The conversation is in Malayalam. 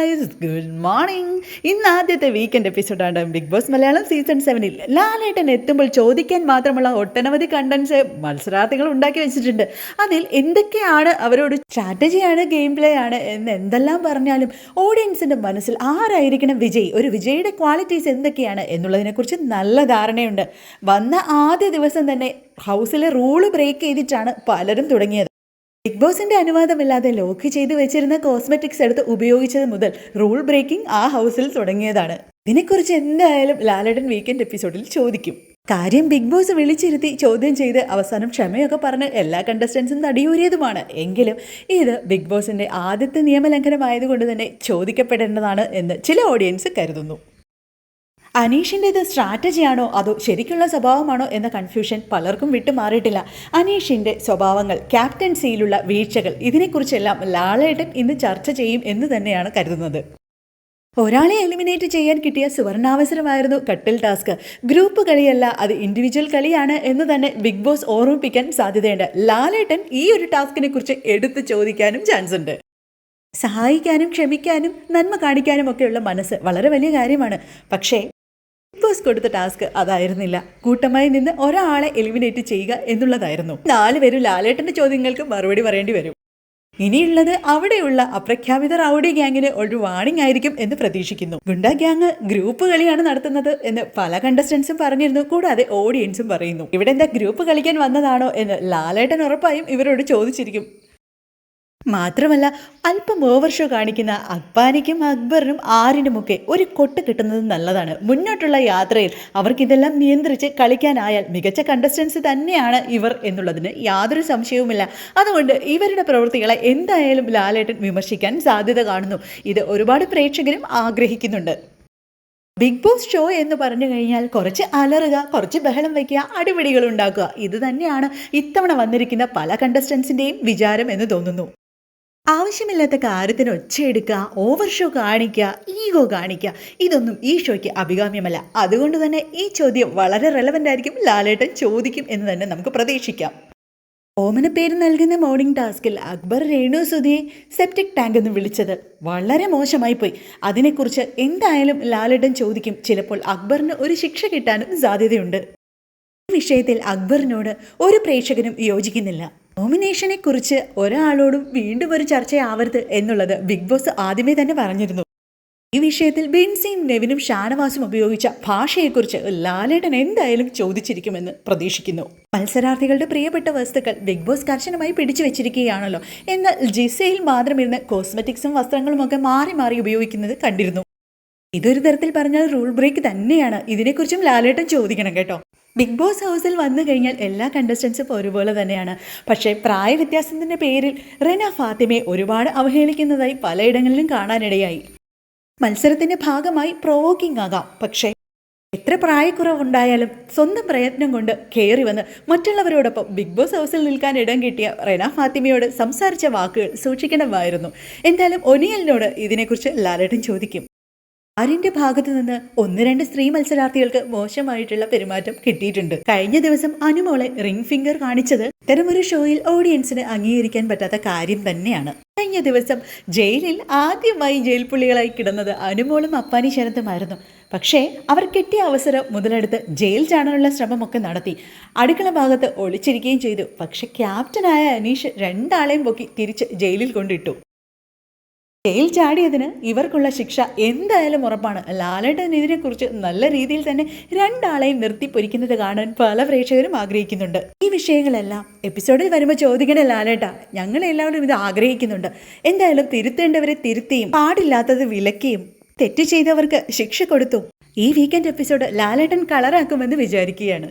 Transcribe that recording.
Guys, good morning. ഇന്ന് ആദ്യത്തെ വീക്കെൻഡ് എപ്പിസോഡാണ് ബിഗ് ബോസ് മലയാളം സീസൺ 7-ൽ. ലാലേട്ടൻ എത്തുമ്പോൾ ചോദിക്കാൻ മാത്രമുള്ള ഒട്ടനവധി കണ്ടന്റ്സ് മത്സരാർത്ഥികൾ ഉണ്ടാക്കി വെച്ചിട്ടുണ്ട്. അതിൽ എന്തൊക്കെയാണ് അവരോട് സ്ട്രാറ്റജിയാണ്, ഗെയിം പ്ലേ ആണ് എന്ന് എന്തെല്ലാം പറഞ്ഞാലും ഓഡിയൻസിൻ്റെ മനസ്സിൽ ആരായിരിക്കണം വിജയ്, ഒരു വിജയുടെ ക്വാളിറ്റീസ് എന്തൊക്കെയാണ് എന്നുള്ളതിനെക്കുറിച്ച് നല്ല ധാരണയുണ്ട്. വന്ന ആദ്യ ദിവസം തന്നെ ഹൗസിലെ റൂള് ബ്രേക്ക് ചെയ്തിട്ടാണ് പലരും തുടങ്ങിയത്. ബിഗ് ബോസിന്റെ അനുവാദമില്ലാതെ ലോക്ക് ചെയ്ത് വെച്ചിരുന്ന കോസ്മെറ്റിക്സ് എടുത്ത് ഉപയോഗിച്ചത് മുതൽ റൂൾ ബ്രേക്കിംഗ് ആ ഹൗസിൽ തുടങ്ങിയതാണ്. ഇതിനെക്കുറിച്ച് എന്തായാലും ലാലേട്ടൻ വീക്കെൻഡ് എപ്പിസോഡിൽ ചോദിക്കും. കാര്യം ബിഗ് ബോസ് വിളിച്ചിരുത്തി ചോദ്യം ചെയ്ത് അവസാനം ക്ഷമയൊക്കെ പറഞ്ഞ് എല്ലാ കണ്ടസ്റ്റൻസും തടിയൂരിയതുമാണ്. എങ്കിലും ഇത് ബിഗ് ബോസിന്റെ ആദ്യത്തെ നിയമലംഘനമായതുകൊണ്ട് തന്നെ ചോദിക്കപ്പെടേണ്ടതാണ് എന്ന് ചില ഓഡിയൻസ് കരുതുന്നു. അനീഷിൻ്റേത് സ്ട്രാറ്റജിയാണോ അതോ ശരിക്കുള്ള സ്വഭാവമാണോ എന്ന കൺഫ്യൂഷൻ പലർക്കും വിട്ടുമാറിയിട്ടില്ല. അനീഷിൻ്റെ സ്വഭാവങ്ങൾ, ക്യാപ്റ്റൻസിയിലുള്ള വീഴ്ചകൾ, ഇതിനെക്കുറിച്ചെല്ലാം ലാലേട്ടൻ ഇന്ന് ചർച്ച ചെയ്യും എന്ന് തന്നെയാണ് കരുതുന്നത്. ഒരാളെ എലിമിനേറ്റ് ചെയ്യാൻ കിട്ടിയ സുവർണാവസരമായിരുന്നു കട്ടിൽ ടാസ്ക്. ഗ്രൂപ്പ് കളിയല്ല, അത് ഇൻഡിവിജ്വൽ കളിയാണ് എന്ന് തന്നെ ബിഗ് ബോസ് ഓർമ്മിപ്പിക്കാൻ സാധ്യതയുണ്ട്. ലാലേട്ടൻ ഈ ഒരു ടാസ്കിനെ കുറിച്ച് എടുത്തു ചോദിക്കാനും ചാൻസ് ഉണ്ട്. സഹായിക്കാനും ക്ഷമിക്കാനും നന്മ കാണിക്കാനും ഒക്കെയുള്ള മനസ്സ് വളരെ വലിയ കാര്യമാണ്. പക്ഷേ ബിഗ് ബോസ് കൊടുത്ത ടാസ്ക് അതായിരുന്നില്ല. കൂട്ടമായി നിന്ന് ഒരാളെ എലിമിനേറ്റ് ചെയ്യുക എന്നുള്ളതായിരുന്നു. 4 പേരും ലാലേട്ടൻ്റെ ചോദ്യങ്ങൾക്ക് മറുപടി പറയേണ്ടി വരും. ഇനിയുള്ളത് അവിടെയുള്ള അപ്രഖ്യാപിത റൗഡി ഗ്യാങ്ങിന് ഒരു വാണിംഗ് ആയിരിക്കും എന്ന് പ്രതീക്ഷിക്കുന്നു. ഗുണ്ട ഗ്യാങ് ഗ്രൂപ്പ് കളിയാണ് നടത്തുന്നത് എന്ന് പല കണ്ടസ്റ്റൻസും പറഞ്ഞിരുന്നു. കൂടാതെ ഓഡിയൻസും പറയുന്നു. ഇവിടെ എന്താ ഗ്രൂപ്പ് കളിക്കാൻ വന്നതാണോ എന്ന് ലാലേട്ടൻ ഉറപ്പായും ഇവരോട് ചോദിച്ചിരിക്കും. മാത്രമല്ല, അല്പം ഓവർ ഷോ കാണിക്കുന്ന അക്ബാനിക്കും അക്ബറിനും ആരിനുമൊക്കെ ഒരു കൊട്ട് കിട്ടുന്നത് നല്ലതാണ്. മുന്നോട്ടുള്ള യാത്രയിൽ അവർക്കിതെല്ലാം നിയന്ത്രിച്ച് കളിക്കാനായാൽ മികച്ച കണ്ടസ്റ്റൻസ് തന്നെയാണ് ഇവർ എന്നുള്ളതിന് യാതൊരു സംശയവുമില്ല. അതുകൊണ്ട് ഇവരുടെ പ്രവൃത്തികളെ എന്തായാലും ലാലേട്ടൻ വിമർശിക്കാൻ സാധ്യത കാണുന്നു. ഇത് ഒരുപാട് പ്രേക്ഷകരും ആഗ്രഹിക്കുന്നുണ്ട്. ബിഗ് ബോസ് ഷോ എന്ന് പറഞ്ഞു കഴിഞ്ഞാൽ കുറച്ച് അലറുക, കുറച്ച് ബഹളം വയ്ക്കുക, അടിപിടികൾ ഉണ്ടാക്കുക, ഇത് തന്നെയാണ് ഇത്തവണ വന്നിരിക്കുന്ന പല കണ്ടസ്റ്റൻസിൻ്റെയും വിചാരം എന്ന് തോന്നുന്നു. ആവശ്യമില്ലാത്ത കാര്യത്തിന് ഒച്ചയെടുക്കുക, ഓവർ ഷോ കാണിക്കുക, ഈഗോ കാണിക്കുക, ഇതൊന്നും ഈ ഷോയ്ക്ക് അഭികാമ്യമല്ല. അതുകൊണ്ട് തന്നെ ഈ ചോദ്യം വളരെ റെലവൻ്റ് ആയിരിക്കും. ലാലേട്ടൻ ചോദിക്കും എന്ന് തന്നെ നമുക്ക് പ്രതീക്ഷിക്കാം. ഓമന പേര് നൽകുന്ന മോർണിംഗ് ടാസ്കിൽ അക്ബർ രേണു സുധിയെ സെപ്റ്റിക് ടാങ്ക് എന്ന് വിളിച്ചത് വളരെ മോശമായി പോയി. അതിനെക്കുറിച്ച് എന്തായാലും ലാലേട്ടൻ ചോദിക്കും. ചിലപ്പോൾ അക്ബറിന് ഒരു ശിക്ഷ കിട്ടാനും സാധ്യതയുണ്ട്. ഈ വിഷയത്തിൽ അക്ബറിനോട് ഒരു പ്രേക്ഷകനും യോജിക്കുന്നില്ല. നോമിനേഷനെ കുറിച്ച് ഒരാളോടും വീണ്ടും ഒരു ചർച്ചയാവരുത് എന്നുള്ളത് ബിഗ് ബോസ് ആദ്യമേ തന്നെ പറഞ്ഞിരുന്നു. ഈ വിഷയത്തിൽ ബിൻസിയും നെവിനും ഷാനവാസും ഉപയോഗിച്ച ഭാഷയെക്കുറിച്ച് ലാലേട്ടൻ എന്തായാലും ചോദിച്ചിരിക്കുമെന്ന് പ്രതീക്ഷിക്കുന്നു. മത്സരാർത്ഥികളുടെ പ്രിയപ്പെട്ട വസ്തുക്കൾ ബിഗ് ബോസ് കർശനമായി പിടിച്ചു വെച്ചിരിക്കുകയാണല്ലോ. എന്നാൽ ജിസയിൽ മാത്രമിരുന്ന് കോസ്മെറ്റിക്സും വസ്ത്രങ്ങളും ഒക്കെ മാറി മാറി ഉപയോഗിക്കുന്നത് കണ്ടിരുന്നു. ഇതൊരു തരത്തിൽ പറഞ്ഞാൽ റൂൾ ബ്രേക്ക് തന്നെയാണ്. ഇതിനെക്കുറിച്ചും ലാലേട്ടൻ ചോദിക്കണം കേട്ടോ. ബിഗ് ബോസ് ഹൗസിൽ വന്നു കഴിഞ്ഞാൽ എല്ലാ കണ്ടസ്റ്റൻസും ഒരുപോലെ തന്നെയാണ്. പക്ഷേ പ്രായവ്യത്യാസത്തിൻ്റെ പേരിൽ റെന ഫാത്തിമയെ ഒരുപാട് അവഹേളിക്കുന്നതായി പലയിടങ്ങളിലും കാണാനിടയായി. മത്സരത്തിൻ്റെ ഭാഗമായി പ്രൊവോക്കിംഗ് ആകാം, പക്ഷേ എത്ര പ്രായക്കുറവുണ്ടായാലും സ്വന്തം പ്രയത്നം കൊണ്ട് കയറി വന്ന് മറ്റുള്ളവരോടൊപ്പം ബിഗ് ബോസ് ഹൗസിൽ നിൽക്കാൻ ഇടം കിട്ടിയ റെന ഫാത്തിമയോട് സംസാരിച്ച വാക്കുകൾ സൂക്ഷിക്കണമായിരുന്നു. എന്തായാലും ഒനിയലിനോട് ഇതിനെക്കുറിച്ച് ലാലേട്ടൻ ചോദിക്കും. ആരിന്റെ ഭാഗത്തു നിന്ന് 1-2 സ്ത്രീ മത്സരാർത്ഥികൾക്ക് മോശമായിട്ടുള്ള പെരുമാറ്റം കിട്ടിയിട്ടുണ്ട്. കഴിഞ്ഞ ദിവസം അനുമോളെ റിംഗ് ഫിംഗർ കാണിച്ചത് ഇത്തരമൊരു ഷോയിൽ ഓഡിയൻസിന് അംഗീകരിക്കാൻ പറ്റാത്ത കാര്യം തന്നെയാണ്. കഴിഞ്ഞ ദിവസം ജയിലിൽ ആദ്യമായി ജയിൽ പുള്ളികളായി കിടന്നത് അനുമോളും അപ്പാനി ശരത്തുമായിരുന്നു. പക്ഷേ അവർ കിട്ടിയ അവസരം മുതലെടുത്ത് ജയിൽ ചാടാനുള്ള ശ്രമമൊക്കെ നടത്തി. അടുക്കള ഭാഗത്ത് ഒളിച്ചിരിക്കുകയും ചെയ്തു. പക്ഷെ ക്യാപ്റ്റനായ അനീഷ് 2 ആളെയും പൊക്കി തിരിച്ച് ജയിലിൽ കൊണ്ടിട്ടു. ജയിൽ ചാടിയതിന് ഇവർക്കുള്ള ശിക്ഷ എന്തായാലും ഉറപ്പാണ്. ലാലേട്ടൻ ഇതിനെക്കുറിച്ച് നല്ല രീതിയിൽ തന്നെ 2 ആളെയും നിർത്തി പൊരിക്കുന്നത് കാണാൻ പല പ്രേക്ഷകരും ആഗ്രഹിക്കുന്നുണ്ട്. ഈ വിഷയങ്ങളെല്ലാം എപ്പിസോഡിൽ വരുമ്പോൾ ചോദിക്കണേ ലാലേട്ട, ഞങ്ങളെല്ലാവരും ഇത് ആഗ്രഹിക്കുന്നുണ്ട്. എന്തായാലും തിരുത്തേണ്ടവരെ തിരുത്തിയും പാടില്ലാത്തത് വിലക്കിയും തെറ്റ് ചെയ്തവർക്ക് ശിക്ഷ കൊടുത്തു ഈ വീക്കെൻഡ് എപ്പിസോഡ് ലാലേട്ടൻ കളറാക്കുമെന്ന് വിചാരിക്കുകയാണ്.